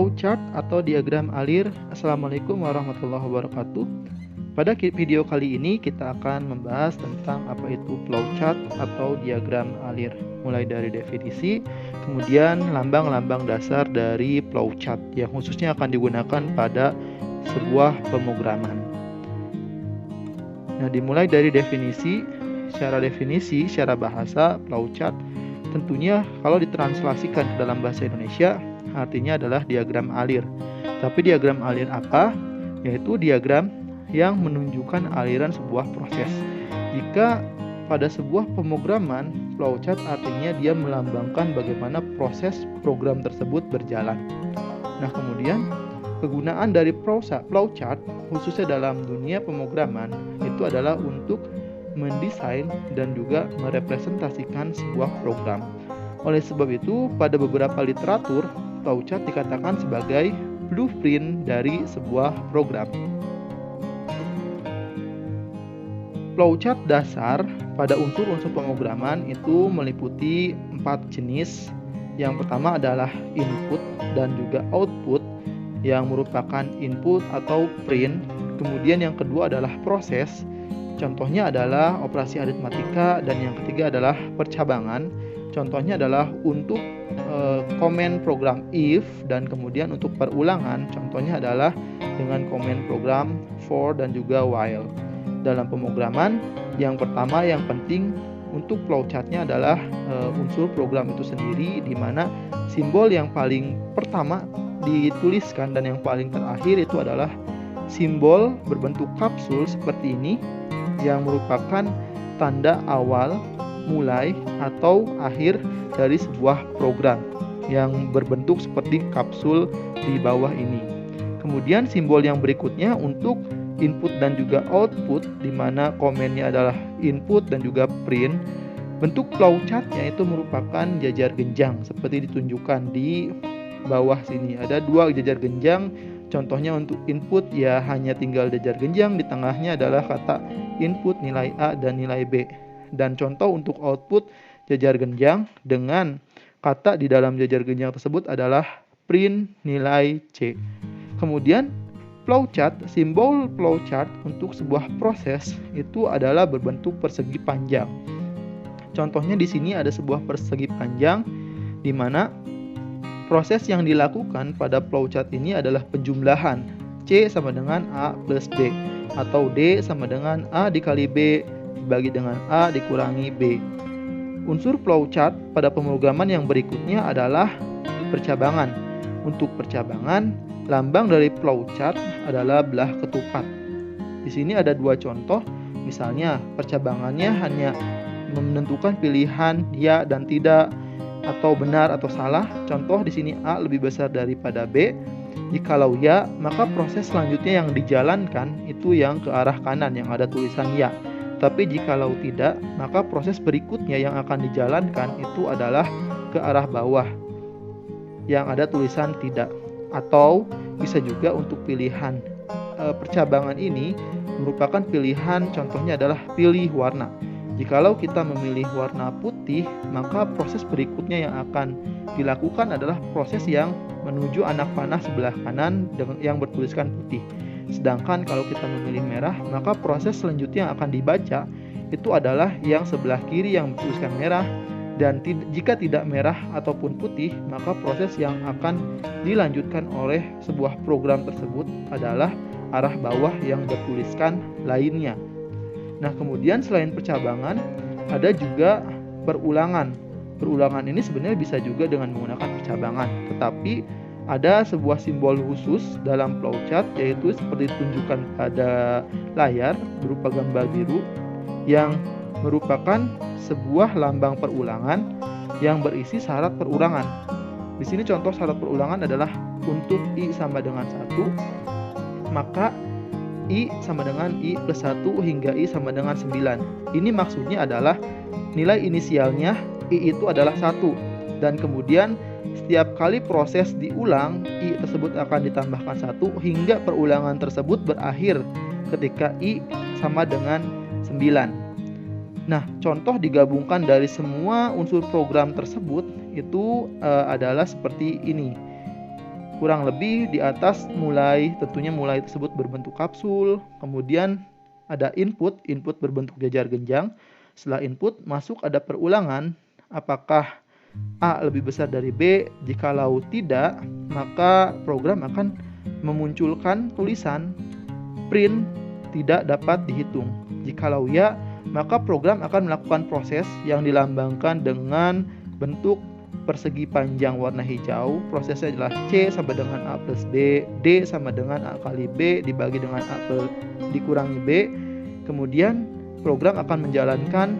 Flowchart atau diagram alir. Assalamualaikum warahmatullahi wabarakatuh. Pada video kali ini kita akan membahas tentang apa itu flowchart atau diagram alir, mulai dari definisi, kemudian lambang-lambang dasar dari flowchart yang khususnya akan digunakan pada sebuah pemrograman. Nah, dimulai dari definisi. Secara bahasa, flowchart tentunya kalau ditranslasikan ke dalam bahasa Indonesia artinya adalah diagram alir. Tapi diagram alir apa? Yaitu diagram yang menunjukkan aliran sebuah proses. Jika pada sebuah pemrograman, flowchart artinya dia melambangkan bagaimana proses program tersebut berjalan. Nah, kemudian kegunaan dari flowchart khususnya dalam dunia pemrograman itu adalah untuk mendesain dan juga merepresentasikan sebuah program. Oleh sebab itu, pada beberapa literatur, flowchart dikatakan sebagai blueprint dari sebuah program. Flowchart dasar pada unsur-unsur pemrograman itu meliputi 4 jenis. Yang pertama adalah input dan juga output yang merupakan input atau print. Kemudian yang kedua adalah proses. Contohnya adalah operasi aritmatika, dan yang ketiga adalah percabangan. Contohnya adalah untuk komen program if, dan kemudian untuk perulangan contohnya adalah dengan komen program for dan juga while. Dalam pemrograman, yang pertama yang penting untuk flowchartnya adalah unsur program itu sendiri, di mana simbol yang paling pertama dituliskan dan yang paling terakhir itu adalah simbol berbentuk kapsul seperti ini yang merupakan tanda awal, mulai, atau akhir dari sebuah program yang berbentuk seperti kapsul di bawah ini. Kemudian simbol yang berikutnya untuk input dan juga output, di mana komennya adalah input dan juga print. Bentuk flowchartnya itu merupakan jajar genjang seperti ditunjukkan di bawah sini. Ada 2 jajar genjang. Contohnya untuk input ya hanya tinggal jajar genjang, di tengahnya adalah kata input nilai A dan nilai B. Dan contoh untuk output jajar genjang dengan kata di dalam jajar genjang tersebut adalah print nilai C. Kemudian simbol flowchart untuk sebuah proses itu adalah berbentuk persegi panjang. Contohnya di sini ada sebuah persegi panjang di mana proses yang dilakukan pada flowchart ini adalah penjumlahan C sama dengan A plus D, atau D sama dengan A dikali B dibagi dengan A dikurangi B. Unsur flowchart pada pemrograman yang berikutnya adalah percabangan. Untuk percabangan, lambang dari flowchart adalah belah ketupat. Di sini ada 2 contoh. Misalnya, percabangannya hanya menentukan pilihan ya dan tidak, atau benar atau salah. Contoh di sini A lebih besar daripada B. Jikalau ya, maka proses selanjutnya yang dijalankan itu yang ke arah kanan yang ada tulisan ya. Tapi jikalau tidak, maka proses berikutnya yang akan dijalankan itu adalah ke arah bawah yang ada tulisan tidak. Atau bisa juga untuk pilihan percabangan ini merupakan pilihan, contohnya adalah pilih warna. Jikalau kita memilih warna putih, maka proses berikutnya yang akan dilakukan adalah proses yang menuju anak panah sebelah kanan yang bertuliskan putih. Sedangkan kalau kita memilih merah, maka proses selanjutnya yang akan dibaca itu adalah yang sebelah kiri yang bertuliskan merah. Dan jika tidak merah ataupun putih, maka proses yang akan dilanjutkan oleh sebuah program tersebut adalah arah bawah yang bertuliskan lainnya. Nah, kemudian selain percabangan, ada juga perulangan. Perulangan ini sebenarnya bisa juga dengan menggunakan percabangan, tetapi ada sebuah simbol khusus dalam flowchart, yaitu seperti ditunjukkan pada layar berupa gambar biru yang merupakan sebuah lambang perulangan yang berisi syarat perulangan. Di sini contoh syarat perulangan adalah untuk I sama dengan 1, maka I sama dengan I plus 1 hingga I sama dengan 9. Ini maksudnya adalah nilai inisialnya I itu adalah 1, dan kemudian setiap kali proses diulang, I tersebut akan ditambahkan 1 hingga perulangan tersebut berakhir ketika I sama dengan 9. Nah, contoh digabungkan dari semua unsur program tersebut itu adalah seperti ini. kurang lebih di atas tentunya mulai tersebut berbentuk kapsul, kemudian ada input berbentuk jajar genjang. Setelah input masuk ada perulangan, apakah A lebih besar dari B? Jikalau tidak, maka program akan memunculkan tulisan print tidak dapat dihitung. Jikalau ya, maka program akan melakukan proses yang dilambangkan dengan bentuk persegi panjang warna hijau. Prosesnya adalah C sama dengan A plus D, D sama dengan A kali B dibagi dengan A dikurangi B. Kemudian program akan menjalankan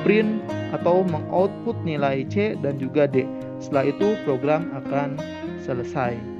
print atau mengoutput nilai C dan juga D. Setelah itu program akan selesai.